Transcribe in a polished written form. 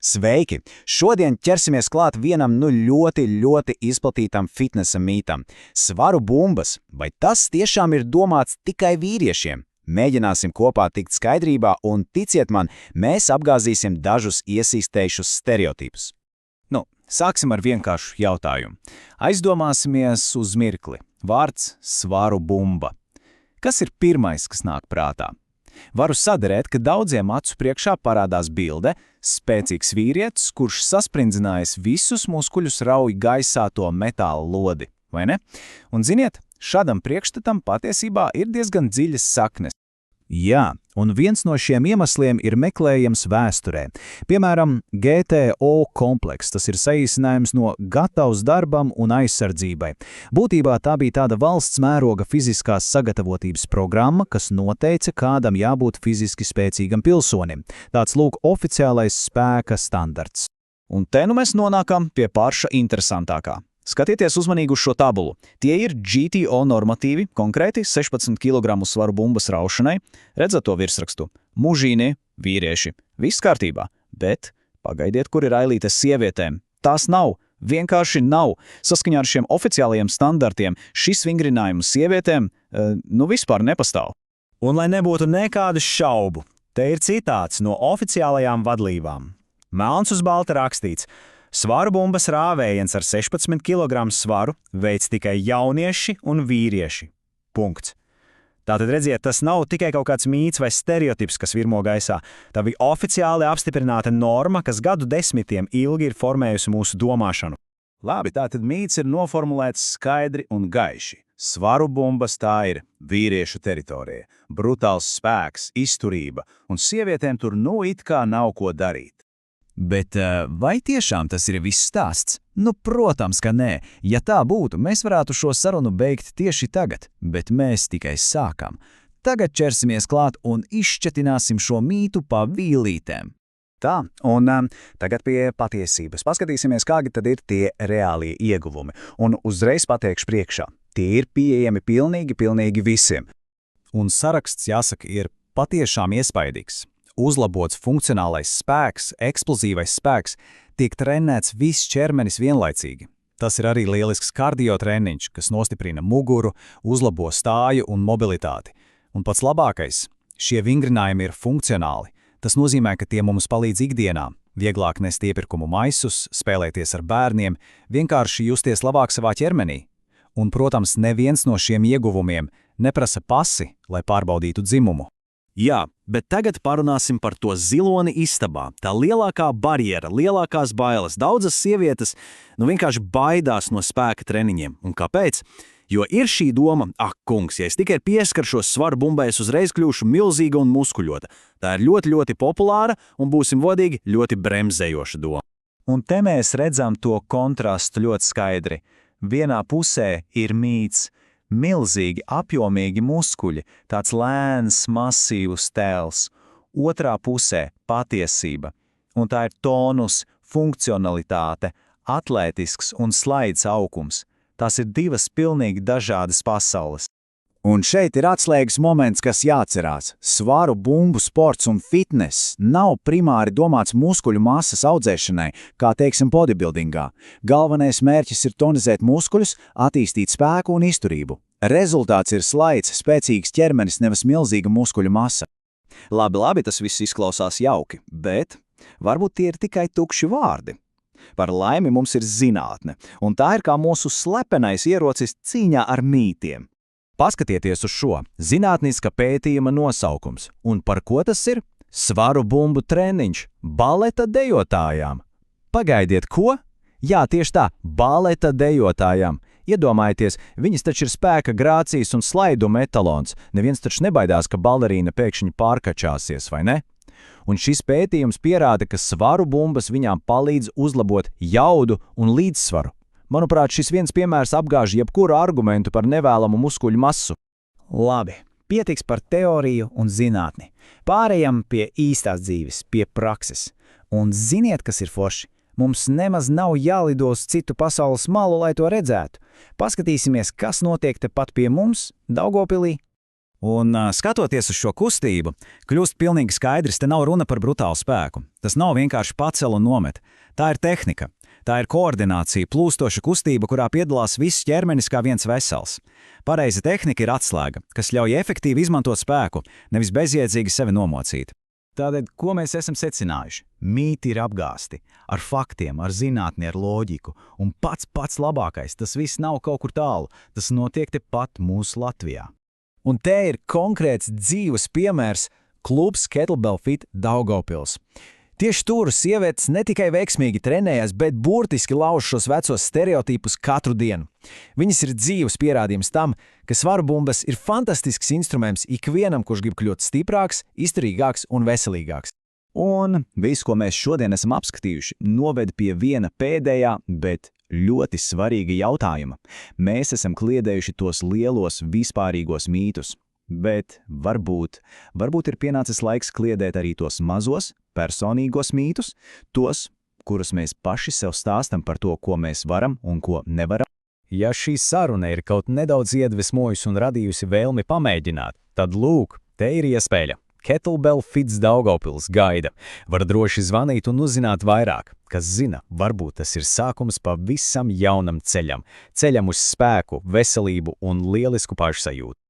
Sveiki! Šodien ķersimies klāt vienam ļoti izplatītam fitnesa mītam – svaru bumbas. Vai tas tiešām ir domāts tikai vīriešiem? Mēģināsim kopā tikt skaidrībā un, ticiet man, mēs apgāzīsim dažus iesīstējušus stereotipus. Sāksim ar vienkāršu jautājumu. Aizdomāsimies uz mirkli. Vārds svaru bumba. Kas ir pirmais, kas nāk prātā? Varu saderēt, ka daudziem acu priekšā parādās bilde – spēcīgs vīrietis, kurš sasprindzinājis visus muskuļus rauj gaisā to metāla lodi, vai ne? Un ziniet, šādam priekšstatam patiesībā ir diezgan dziļas saknes. Jā, un viens no šiem iemesliem ir meklējams vēsturē. Piemēram, GTO kompleks, tas ir saīsinājums no gatavs darbam un aizsardzībai. Būtībā tā bija tāda valsts mēroga fiziskās sagatavotības programma, kas noteica, kādam jābūt fiziski spēcīgam pilsonim. Tāds lūk oficiālais spēka standarts. Un te nu mēs nonākam pie paša interesantākā. Skatieties uzmanīgi uz šo tabulu. Tie ir GTO normatīvi, konkrēti 16 kg svaru bumbas raušanai. Redzat to virsrakstu? Mužīnie, vīrieši. Viss kārtībā. Bet pagaidiet, kur ir ailītes sievietēm. Tās nav. Vienkārši nav. Saskaņā ar šiem oficiālajiem standartiem šis vingrinājums sievietēm vispār nepastāv. Un lai nebūtu nekādu šaubu, te ir citāts no oficiālajām vadlībām. Melns uz balta rakstīts: svaru bumbas rāvējiens ar 16 kg svaru veic tikai jaunieši un vīrieši. Punkts. Tātad redziet, tas nav tikai kaut kāds mīts vai stereotips, kas virmo gaisā. Tā bija oficiāli apstiprināta norma, kas gadu desmitiem ilgi ir formējusi mūsu domāšanu. Labi, tātad mīts ir noformulēts skaidri un gaiši. Svaru bumbas tā ir vīriešu teritorija, brutāls spēks, izturība, un sievietēm tur it kā nav ko darīt. Bet vai tiešām tas ir viss stāsts? Protams, ka nē. Ja tā būtu, mēs varētu šo sarunu beigt tieši tagad, bet mēs tikai sākam. Tagad ķersimies klāt un izšķetināsim šo mītu pa vīlītēm. Tā, un tagad pie patiesības. Paskatīsimies, kādi tad ir tie reālie ieguvumi. Un uzreiz pateikšu priekšā. Tie ir pieejami pilnīgi visiem. Un saraksts, jāsaka, ir patiešām iespaidīgs. Uzlabots funkcionālais spēks, eksplozīvais spēks, tiek trenēts viss ķermenis vienlaicīgi. Tas ir arī lielisks kardiotreniņš, kas nostiprina muguru, uzlabo stāju un mobilitāti. Un pats labākais – šie vingrinājumi ir funkcionāli. Tas nozīmē, ka tie mums palīdz ikdienā. Vieglāk nest iepirkumu maisus, spēlēties ar bērniem, vienkārši justies labāk savā ķermenī. Un, protams, neviens no šiem ieguvumiem neprasa pasi, lai pārbaudītu dzimumu. Jā, bet tagad parunāsim par to ziloni istabā. Tā lielākā barjera, lielākās bailes. Daudzas sievietes vienkārši baidās no spēka treniņiem. Un kāpēc? Jo ir šī doma, kungs, ja es tikai pieskaršos svaru bumbai, es uzreiz kļūšu milzīga un muskuļota. Tā ir ļoti populāra un, būsim godīgi, ļoti bremzējoša doma. Un te mēs redzam to kontrastu ļoti skaidri. Vienā pusē ir mīts. Milzīgi, apjomīgi muskuļi, tāds lēns, masīvs tēls. Otrā pusē – patiesība. Un tā ir tonus, funkcionalitāte, atlētisks un slaids augums. Tās ir divas pilnīgi dažādas pasaules. Un šeit ir atslēgas moments, kas jāatcerās. Svaru bumbu sports un fitness nav primāri domāts muskuļu masas audzēšanai, kā teiksim bodybuildingā. Galvenais mērķis ir tonizēt muskuļus, attīstīt spēku un izturību. Rezultāts ir slaids, spēcīgs ķermenis, nevis milzīga muskuļu masa. Labi, tas viss izklausās jauki, bet varbūt tie ir tikai tukši vārdi. Par laimi mums ir zinātne, un tā ir kā mūsu slepenais ierocis cīņā ar mītiem. Paskatieties uz šo zinātniska pētījuma nosaukums. Un par ko tas ir? Svaru bumbu treniņš baleta dejotājām. Pagaidiet, ko? Jā, tieši tā, baleta dejotājām. Iedomājieties, viņas taču ir spēka, grācijas un slaiduma etalons. Neviens taču nebaidās, ka balerīna pēkšņi pārkačāsies, vai ne? Un šis pētījums pierāda, ka svaru bumbas viņām palīdz uzlabot jaudu un līdzsvaru. Manuprāt, šis viens piemērs apgāž jebkuru argumentu par nevēlamu muskuļu masu. Labi, pietiks par teoriju un zinātni. Pārējām pie īstās dzīves, pie prakses. Un ziniet, kas ir forši? Mums nemaz nav jālido uz citu pasaules malu, lai to redzētu. Paskatīsimies, kas notiek tepat pie mums, Daugavpilī. Un, skatoties uz šo kustību, kļūst pilnīgi skaidrs, te nav runa par brutālu spēku. Tas nav vienkārši pacel un nomet. Tā ir tehnika. Tā ir koordinācija, plūstoša kustība, kurā piedalās viss ķermenis kā viens vesels. Pareiza tehnika ir atslēga, kas ļauj efektīvi izmantot spēku, nevis bezjēdzīgi sevi nomocīt. Tātad, ko mēs esam secinājuši? Mīti ir apgāsti, ar faktiem, ar zinātni, ar loģiku, un pats labākais, tas viss nav kaut kur tālu, tas notiek tepat mūsu Latvijā. Un te ir konkrēts dzīves piemērs klubs Kettlebell Fit Daugavpils. Tieši tur sievietes ne tikai veiksmīgi trenējas, bet burtiski lauž šos vecos stereotipus katru dienu. Viņas ir dzīves pierādījums tam, ka svarbumbas ir fantastisks instruments ikvienam, kurš grib kļūt stiprāks, izturīgāks un veselīgāks. Un viss, ko mēs šodien esam apskatījuši, noved pie viena pēdējā, bet ļoti svarīga jautājuma. Mēs esam kliedējuši tos lielos vispārīgos mītus, bet varbūt ir pienācis laiks kliedēt arī tos mazos, personīgos mītus, tos, kurus mēs paši sev stāstam par to, ko mēs varam un ko nevaram. Ja šī saruna ir kaut nedaudz iedvesmojusi un radījusi vēlmi pamēģināt, tad lūk, te ir iespēja. Kettlebell Fits Daugavpils gaida. Var droši zvanīt un uzzināt vairāk. Kas zina, varbūt tas ir sākums pavisam jaunam ceļam. Ceļam uz spēku, veselību un lielisku pašsajūtu.